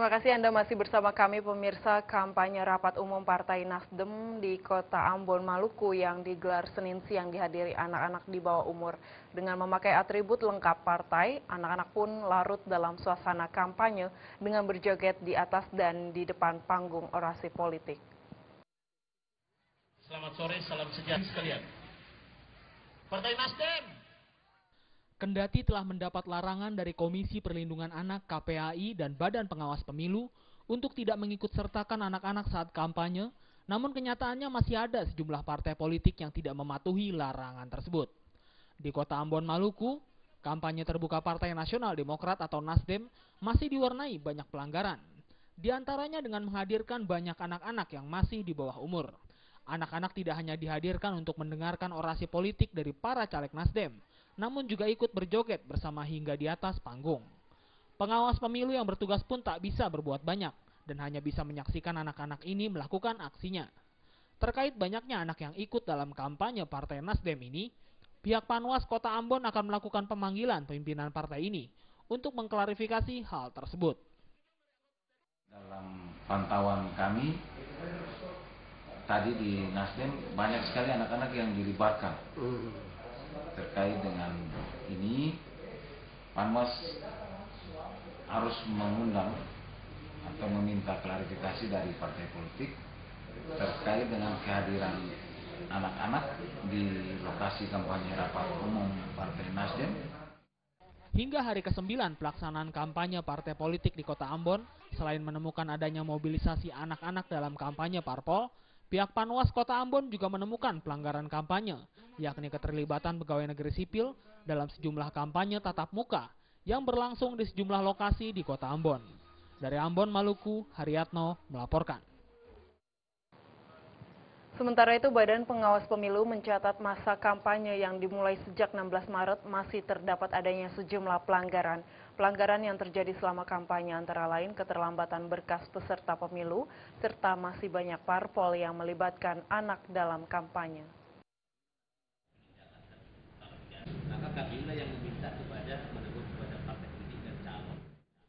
Terima kasih Anda masih bersama kami pemirsa. Kampanye rapat umum Partai Nasdem di Kota Ambon, Maluku yang digelar Senin siang dihadiri anak-anak di bawah umur. Dengan memakai atribut lengkap partai, anak-anak pun larut dalam suasana kampanye dengan berjoget di atas dan di depan panggung orasi politik. Selamat sore, salam sejahtera sekalian. Partai Nasdem kendati telah mendapat larangan dari Komisi Perlindungan Anak KPAI dan Badan Pengawas Pemilu untuk tidak mengikut sertakan anak-anak saat kampanye, namun kenyataannya masih ada sejumlah partai politik yang tidak mematuhi larangan tersebut. Di Kota Ambon, Maluku, kampanye terbuka Partai Nasional Demokrat atau Nasdem masih diwarnai banyak pelanggaran. Di antaranya dengan menghadirkan banyak anak-anak yang masih di bawah umur. Anak-anak tidak hanya dihadirkan untuk mendengarkan orasi politik dari para caleg Nasdem, namun juga ikut berjoget bersama hingga di atas panggung. Pengawas pemilu yang bertugas pun tak bisa berbuat banyak dan hanya bisa menyaksikan anak-anak ini melakukan aksinya. Terkait banyaknya anak yang ikut dalam kampanye Partai Nasdem ini, pihak Panwas Kota Ambon akan melakukan pemanggilan pimpinan partai ini untuk mengklarifikasi hal tersebut. Dalam pantauan kami, tadi di Nasdem banyak sekali anak-anak yang dilibatkan. Terkait dengan ini, Panwas harus mengundang atau meminta klarifikasi dari partai politik terkait dengan kehadiran anak-anak di lokasi kampanye rapat umum Partai Nasdem. Hingga hari ke-9 pelaksanaan kampanye partai politik di Kota Ambon, selain menemukan adanya mobilisasi anak-anak dalam kampanye parpol, pihak Panwas Kota Ambon juga menemukan pelanggaran kampanye, yakni keterlibatan pegawai negeri sipil dalam sejumlah kampanye tatap muka yang berlangsung di sejumlah lokasi di Kota Ambon. Dari Ambon, Maluku, Haryatno melaporkan. Sementara itu, Badan Pengawas Pemilu mencatat masa kampanye yang dimulai sejak 16 Maret masih terdapat adanya sejumlah pelanggaran. Pelanggaran yang terjadi selama kampanye antara lain keterlambatan berkas peserta pemilu, serta masih banyak parpol yang melibatkan anak dalam kampanye.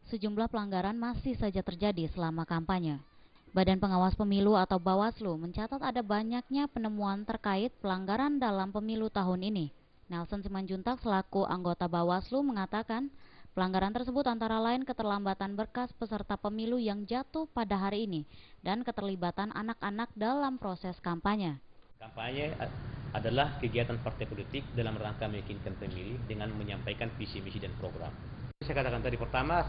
Sejumlah pelanggaran masih saja terjadi selama kampanye. Badan Pengawas Pemilu atau Bawaslu mencatat ada banyaknya penemuan terkait pelanggaran dalam pemilu tahun ini. Nelson Simanjuntak selaku anggota Bawaslu mengatakan, pelanggaran tersebut antara lain keterlambatan berkas peserta pemilu yang jatuh pada hari ini dan keterlibatan anak-anak dalam proses kampanye. Kampanye adalah kegiatan partai politik dalam rangka meyakinkan pemilih dengan menyampaikan visi, misi, dan program. Saya katakan tadi pertama,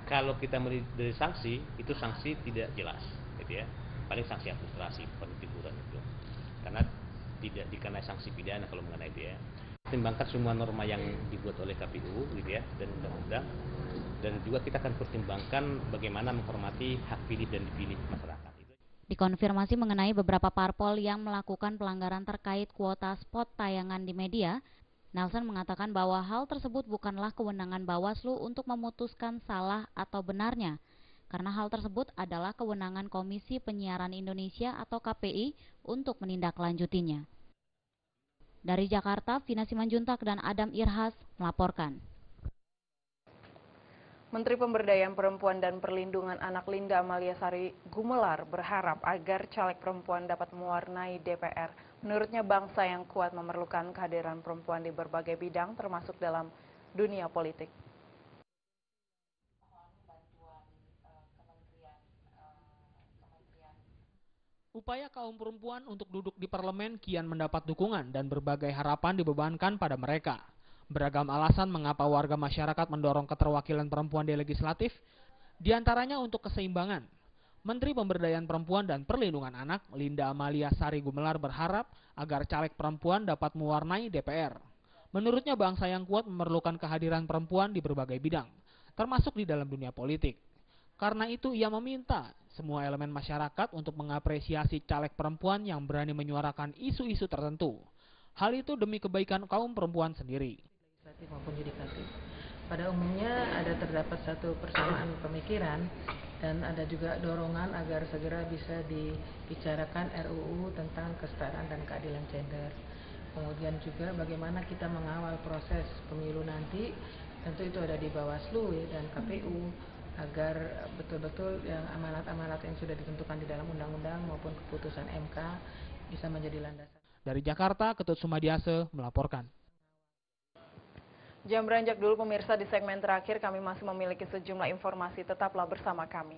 kalau kita melihat dari sanksi, itu sanksi tidak jelas, gitu ya. Paling sanksi administrasi, paling teguran itu. Karena tidak dikenai sanksi pidana kalau mengenai dia. Pertimbangkan semua norma yang dibuat oleh KPU, gitu ya, dan undang-undang. Dan juga kita akan pertimbangkan bagaimana menghormati hak pilih dan dipilih masyarakat. Dikonfirmasi mengenai beberapa parpol yang melakukan pelanggaran terkait kuota spot tayangan di media, Nelson mengatakan bahwa hal tersebut bukanlah kewenangan Bawaslu untuk memutuskan salah atau benarnya, karena hal tersebut adalah kewenangan Komisi Penyiaran Indonesia atau KPI untuk menindaklanjutinya. Dari Jakarta, Vina Simanjuntak dan Adam Irhas melaporkan. Menteri Pemberdayaan Perempuan dan Perlindungan Anak Linda Amalia Sari Gumelar berharap agar caleg perempuan dapat mewarnai DPR. Menurutnya bangsa yang kuat memerlukan kehadiran perempuan di berbagai bidang termasuk dalam dunia politik. Upaya kaum perempuan untuk duduk di parlemen kian mendapat dukungan dan berbagai harapan dibebankan pada mereka. Beragam alasan mengapa warga masyarakat mendorong keterwakilan perempuan di legislatif, diantaranya untuk keseimbangan. Menteri Pemberdayaan Perempuan dan Perlindungan Anak, Linda Amalia Sari Gumelar berharap agar caleg perempuan dapat mewarnai DPR. Menurutnya bangsa yang kuat memerlukan kehadiran perempuan di berbagai bidang, termasuk di dalam dunia politik. Karena itu ia meminta semua elemen masyarakat untuk mengapresiasi caleg perempuan yang berani menyuarakan isu-isu tertentu. Hal itu demi kebaikan kaum perempuan sendiri. Maupun yudikatif. Pada umumnya terdapat satu persamaan pemikiran dan ada juga dorongan agar segera bisa dibicarakan RUU tentang kesetaraan dan keadilan gender. Kemudian juga bagaimana kita mengawal proses pemilu nanti, tentu itu ada di Bawaslu dan KPU. agar betul-betul yang amanat-amanat yang sudah ditentukan di dalam undang-undang maupun keputusan MK bisa menjadi landasan. Dari Jakarta, Ketut Sumadiase melaporkan. Jam beranjak dulu pemirsa, di segmen terakhir kami masih memiliki sejumlah informasi, tetaplah bersama kami.